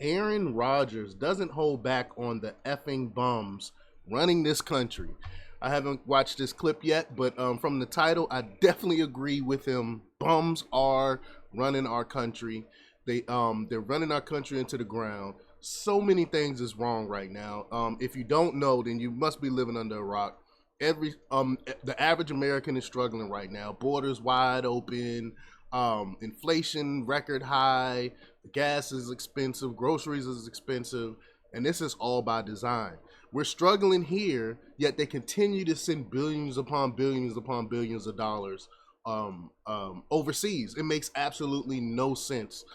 Aaron Rodgers doesn't hold back on the effing bums running this country. I haven't watched this clip yet, but from the title, I definitely agree with him. Bums are running our country. They're running our country into the ground. So many things is wrong right now. If you don't know, then you must be living under a rock. The average American is struggling right now. Borders wide open, inflation record high, gas is expensive, groceries is expensive, and this is all by design. We're struggling here, yet they continue to send billions upon billions upon billions of dollars overseas. It makes absolutely no sense,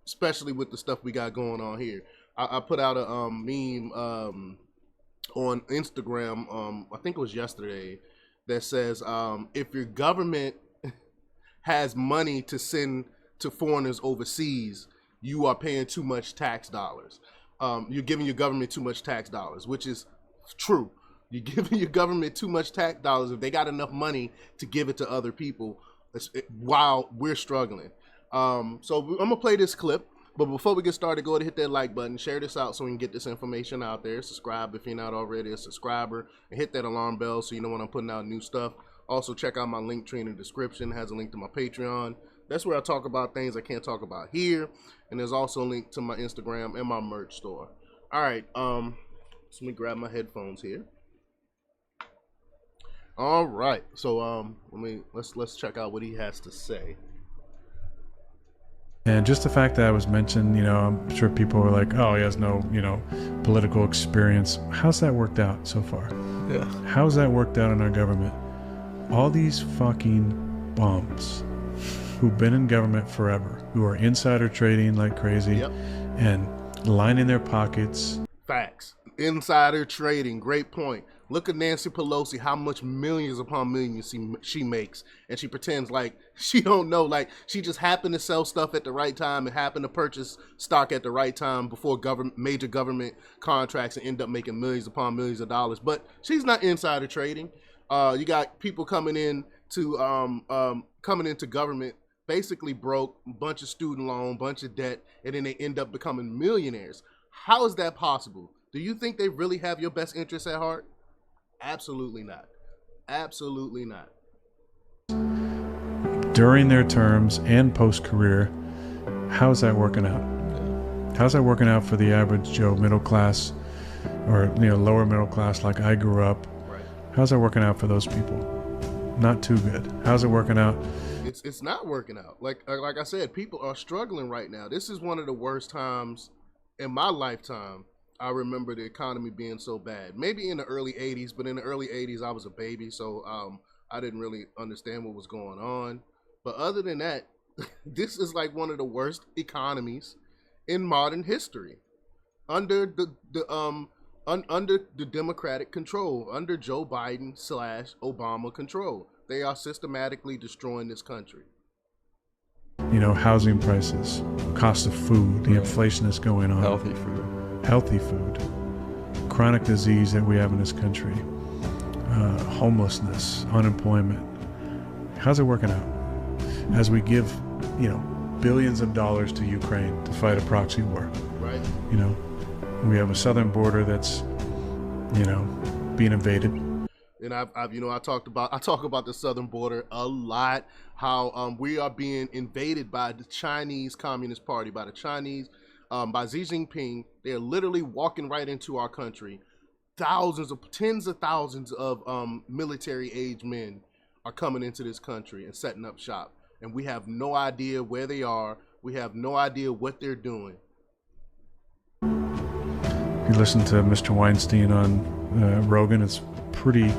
especially with the stuff we got going on here. I put out a meme on Instagram, I think it was yesterday, that says if your government has money to send to foreigners overseas, you are paying too much tax dollars. You're giving your government too much tax dollars, which is true. You're giving your government too much tax dollars if they got enough money to give it to other people while we're struggling. So I'm going to play this clip. But before we get started, go ahead and hit that like button, share this out so we can get this information out there. Subscribe if you're not already a subscriber, and hit that alarm bell so you know when I'm putting out new stuff. Also, check out my link tree in the description. It has a link to my Patreon. That's where I talk about things I can't talk about here. And there's also a link to my Instagram and my merch store. All right, so let me grab my headphones here. All right, so let's check out what he has to say. And just the fact that I was mentioned, I'm sure people were like, oh, he has no, political experience. How's that worked out so far? Yeah. How's that worked out in our government? All these fucking bums who've been in government forever, who are insider trading like crazy, yep, and lining their pockets. Facts. Insider trading. Great point. Look at Nancy Pelosi, how much millions upon millions she makes, and she pretends like she don't know, like she just happened to sell stuff at the right time and happened to purchase stock at the right time before major government contracts and end up making millions upon millions of dollars. But she's not insider trading. You got people coming into government basically broke, bunch of student loan, bunch of debt, and then they end up becoming millionaires. How is that possible? Do you think they really have your best interests at heart? Absolutely not. Absolutely not. During their terms and post-career, how's that working out? How's that working out for the average Joe, middle class, or lower middle class like I grew up? Right. How's that working out for those people? Not too good. How's it working out? It's not working out. Like I said, people are struggling right now. This is one of the worst times in my lifetime. I remember the economy being so bad. Maybe in the early 80s, but in the early 80s, I was a baby, so I didn't really understand what was going on. But other than that, this is like one of the worst economies in modern history. Under under the Democratic control, under Joe Biden / Obama control, they are systematically destroying this country. Housing prices, cost of food, the inflation that's going on. Healthy food, chronic disease that we have in this country, homelessness, unemployment. How's it working out? As we give, billions of dollars to Ukraine to fight a proxy war. Right. We have a southern border that's, being invaded. And I talk about the southern border a lot. How we are being invaded by the Chinese Communist Party, by the Chinese. By Xi Jinping. They're literally walking right into our country. Tens of thousands of military-age men are coming into this country and setting up shop. And we have no idea where they are. We have no idea what they're doing. If you listen to Mr. Weinstein on Rogan, it's pretty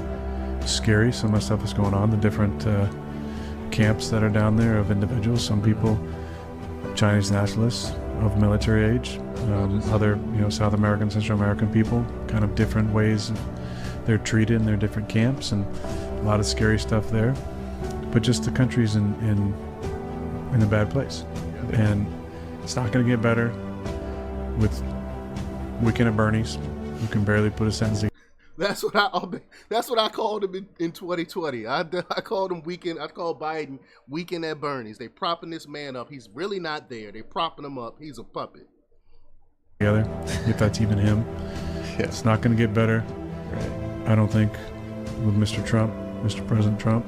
scary, some of the stuff that's going on, the different camps that are down there of individuals. Some people, Chinese nationalists, of military age, other South American, Central American people, kind of different ways they're treated in their different camps, and a lot of scary stuff there. But just the country's in a bad place, and it's not going to get better with Weekend at Bernie's, who can barely put a sentence together. That's what I called him in 2020. I called him I called Biden Weekend at Bernie's. They propping this man up. He's really not there. They propping him up. He's a puppet. together, if that's even him. Yeah. It's not going to get better, Right. I don't think, with Mr. Trump, Mr. President Trump,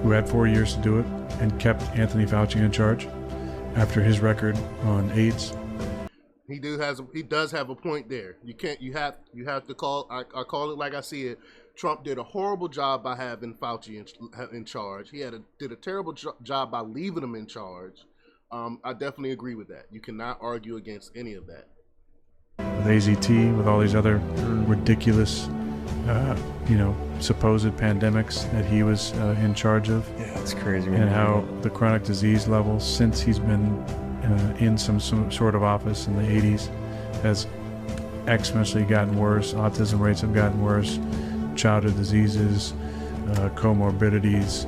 who had 4 years to do it and kept Anthony Fauci in charge after his record on AIDS. He does have a point there. You have to call. I call it like I see it. Trump did a horrible job by having Fauci in charge. He did a terrible job by leaving him in charge. I definitely agree with that. You cannot argue against any of that. With AZT, with all these other ridiculous, supposed pandemics that he was in charge of. Yeah, it's crazy. And how the chronic disease level, since he's been in some sort of office in the 80s, has exponentially gotten worse. Autism rates have gotten worse. Childhood diseases, comorbidities,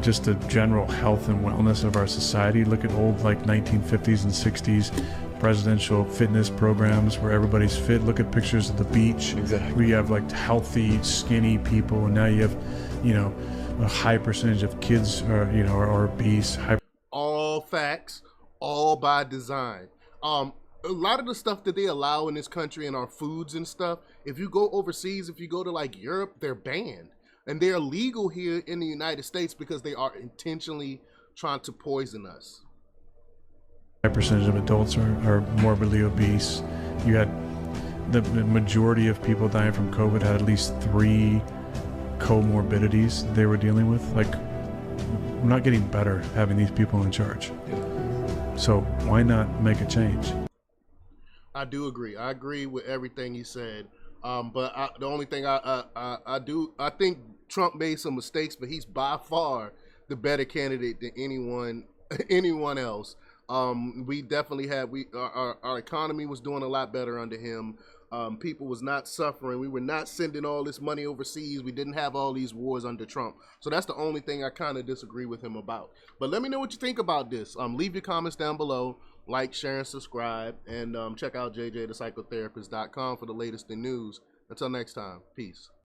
just the general health and wellness of our society. Look at old 1950s and 60s presidential fitness programs where everybody's fit. Look at pictures of the beach. Exactly. Where you have healthy, skinny people, and now you have, a high percentage of kids are obese. All facts, all by design. A lot of the stuff that they allow in this country and our foods and stuff, if you go overseas, if you go to Europe, they're banned. And they're legal here in the United States because they are intentionally trying to poison us. High percentage of adults are morbidly obese. You had the majority of people dying from COVID had at least 3 comorbidities they were dealing with. We're not getting better having these people in charge. So why not make a change? I do agree. I agree with everything he said. But the only thing I think Trump made some mistakes, but he's by far the better candidate than anyone else. We definitely our economy was doing a lot better under him. People was not suffering. We were not sending all this money overseas. We didn't have all these wars under Trump. So that's the only thing I kind of disagree with him about. But let me know what you think about this. Leave your comments down below. Like, share, and subscribe. And check out jjthepsychotherapist.com for the latest in news. Until next time, peace.